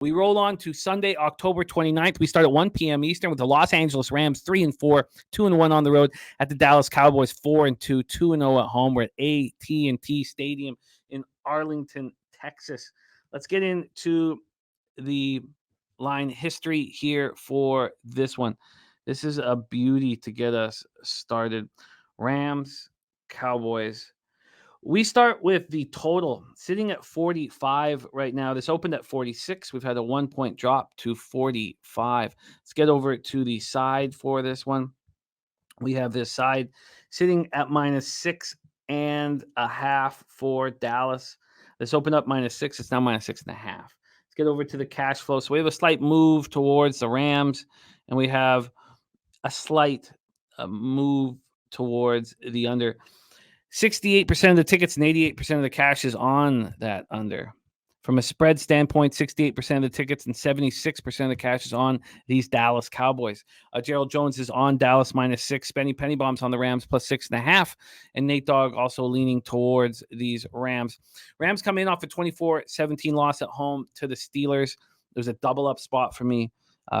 We roll on to Sunday, October 29th. We start at 1 p.m. Eastern with the Los Angeles Rams 3-4, 2-1 on the road at the Dallas Cowboys 4-2, 2-0 at home. We're at AT&T Stadium in Arlington, Texas. Let's get into the line history here for this one. This is a beauty to get us started. Rams, Cowboys. We start with the total sitting at 45 right now. This opened at 46. We've had a 1-point drop to 45. Let's get over to the side for this one. We have this side sitting at -6.5 for Dallas. This opened up -6. It's now -6.5. Let's get over to the cash flow. So we have a slight move towards the Rams, and we have a slight move towards the under. 68% of the tickets and 88% of the cash is on that under. From a spread standpoint, 68% of the tickets and 76% of the cash is on these Dallas Cowboys. Gerald Jones is on Dallas -6. Benny Pennybaum's on the Rams +6.5. And Nate Dogg also leaning towards these Rams. Rams come in off a 24-17 loss at home to the Steelers. It was a double-up spot for me.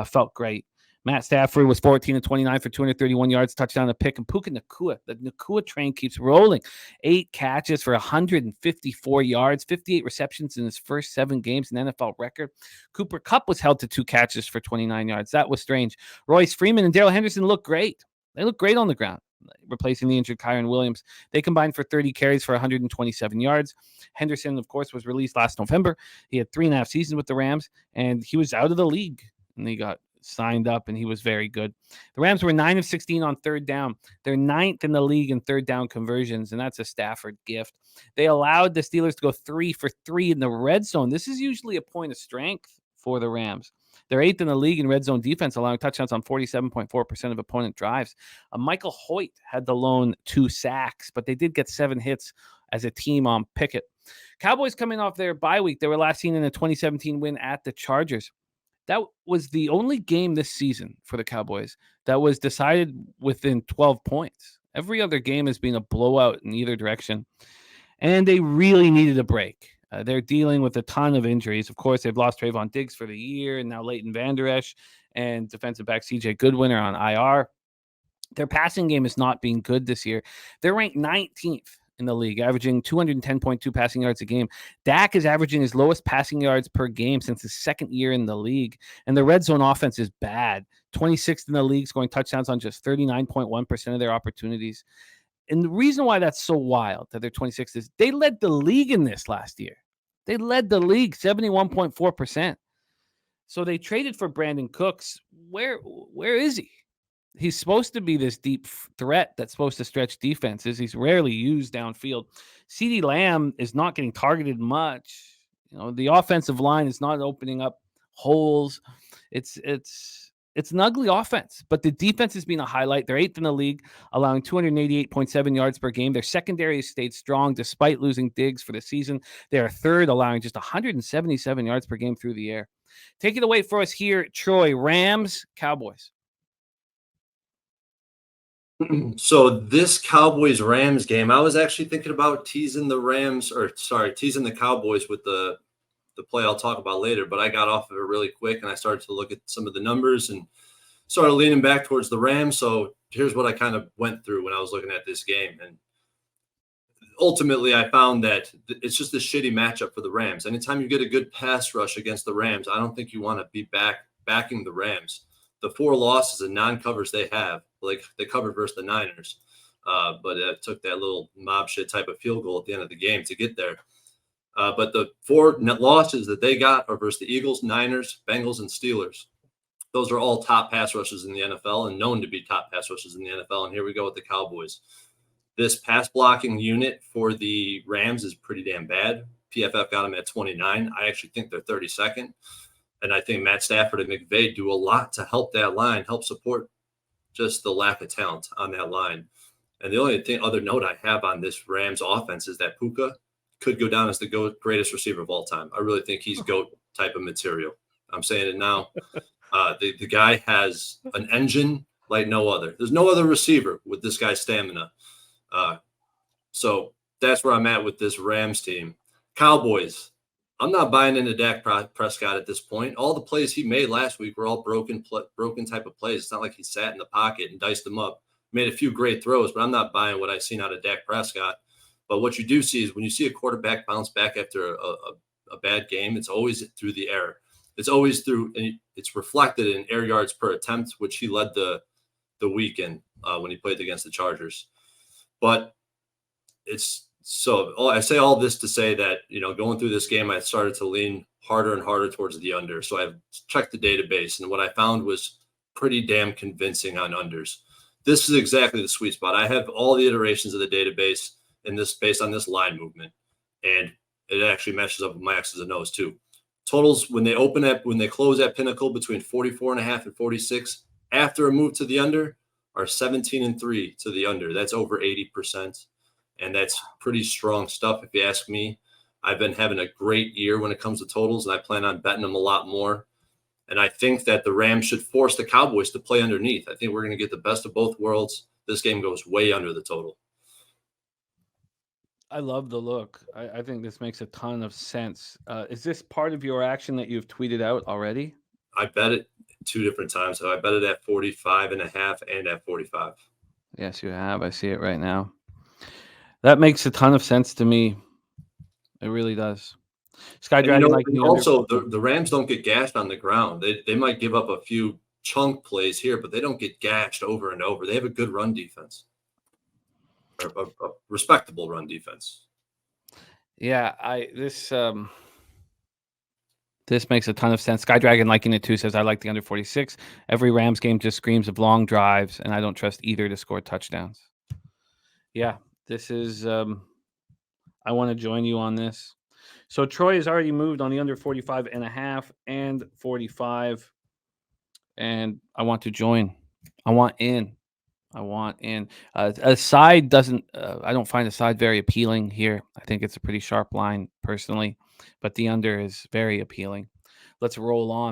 Felt great. Matt Stafford was 14-29 for 231 yards, touchdown, a pick, and Puka Nacua. The Nacua train keeps rolling. 8 catches for 154 yards, 58 receptions in his first 7 games, an NFL record. Cooper Kupp was held to 2 catches for 29 yards. That was strange. Royce Freeman and Darrell Henderson look great. They look great on the ground, replacing the injured Kyron Williams. They combined for 30 carries for 127 yards. Henderson, of course, was released last November. He had 3.5 seasons with the Rams, and he was out of the league, and he got signed up, and he was very good. The Rams were 9 of 16 on third down. They're 9th in the league in third down conversions, and that's a Stafford gift. They allowed the Steelers to go 3 for 3 in the red zone. This is usually a point of strength for the Rams. They're 8th in the league in red zone defense, allowing touchdowns on 47.4% of opponent drives. Michael Hoyt had the lone 2 sacks, but they did get 7 hits as a team on Pickett. Cowboys coming off their bye week. They were last seen in a 2017 win at the Chargers. That was the only game this season for the Cowboys that was decided within 12 points. Every other game has been a blowout in either direction, and they really needed a break. They're dealing with a ton of injuries. Of course, they've lost Trayvon Diggs for the year, and now Leighton Vander Esch and defensive back C.J. Goodwin are on IR. Their passing game is not being good this year. They're ranked 19th in the league, averaging 210.2 passing yards a game. Dak is averaging his lowest passing yards per game since his second year in the league. And the red zone offense is bad. 26th in the league, scoring touchdowns on just 39.1% of their opportunities. And the reason why that's so wild that they're 26th is they led the league in this last year. They led the league 71.4%. So they traded for Brandon Cooks. Where is he? He's supposed to be this deep threat that's supposed to stretch defenses. He's rarely used downfield. CeeDee Lamb is not getting targeted much. The offensive line is not opening up holes. It's an ugly offense, but the defense has been a highlight. They're 8th in the league, allowing 288.7 yards per game. Their secondary has stayed strong despite losing Diggs for the season. They are 3rd, allowing just 177 yards per game through the air. Take it away for us here, Troy. Rams, Cowboys. So this Cowboys-Rams game, I was actually thinking about teasing the Cowboys with the play I'll talk about later, but I got off of it really quick, and I started to look at some of the numbers and started leaning back towards the Rams. So here's what I kind of went through when I was looking at this game. And ultimately, I found that it's just a shitty matchup for the Rams. Anytime you get a good pass rush against the Rams, I don't think you want to be backing the Rams. The 4 losses and non-covers they have, like they covered versus the Niners, but it took that little mob shit type of field goal at the end of the game to get there. But the 4 losses that they got are versus the Eagles, Niners, Bengals, and Steelers. Those are all top pass rushes in the NFL and known to be top pass rushes in the NFL. And here we go with the Cowboys. This pass blocking unit for the Rams is pretty damn bad. PFF got them at 29. I actually think they're 32nd. And I think Matt Stafford and McVay do a lot to help that line, help support just the lack of talent on that line. And the only other note I have on this Rams offense is that Puka could go down as the greatest receiver of all time. I really think he's GOAT type of material. I'm saying it now. The guy has an engine like no other. There's no other receiver with this guy's stamina. So that's where I'm at with this Rams team. Cowboys, I'm not buying into Dak Prescott at this point. All the plays he made last week were all broken type of plays. It's not like he sat in the pocket and diced them up. Made a few great throws, but I'm not buying what I've seen out of Dak Prescott. But what you do see is when you see a quarterback bounce back after a bad game, it's always through the air. It's always through, and it's reflected in air yards per attempt, which he led the weekend when he played against the Chargers. But it's so I say all this to say that, going through this game, I started to lean harder and harder towards the under. So I've checked the database, and what I found was pretty damn convincing on unders. This is exactly the sweet spot. I have all the iterations of the database in this based on this line movement, and it actually meshes up with my X's and O's too. Totals when they close at pinnacle between 44.5 and 46 after a move to the under are 17-3 to the under. That's over 80%. And that's pretty strong stuff, if you ask me. I've been having a great year when it comes to totals, and I plan on betting them a lot more. And I think that the Rams should force the Cowboys to play underneath. I think we're going to get the best of both worlds. This game goes way under the total. I love the look. I think this makes a ton of sense. Is this part of your action that you've tweeted out already? I bet it 2 different times. So I bet it at 45.5 and at 45. Yes, you have. I see it right now. That makes a ton of sense to me. It really does. Sky Dragon, also the Rams don't get gashed on the ground. They might give up a few chunk plays here, but they don't get gashed over and over. They have a good run defense, a respectable run defense. Yeah, this makes a ton of sense. Sky Dragon liking it too says I like the under 46. Every Rams game just screams of long drives, and I don't trust either to score touchdowns. Yeah, this is. I want to join you on this. So Troy has already moved on the under 45.5 and 45, and I want to join. I want in. A side doesn't. I don't find a side very appealing here. I think it's a pretty sharp line personally, but the under is very appealing. Let's roll on.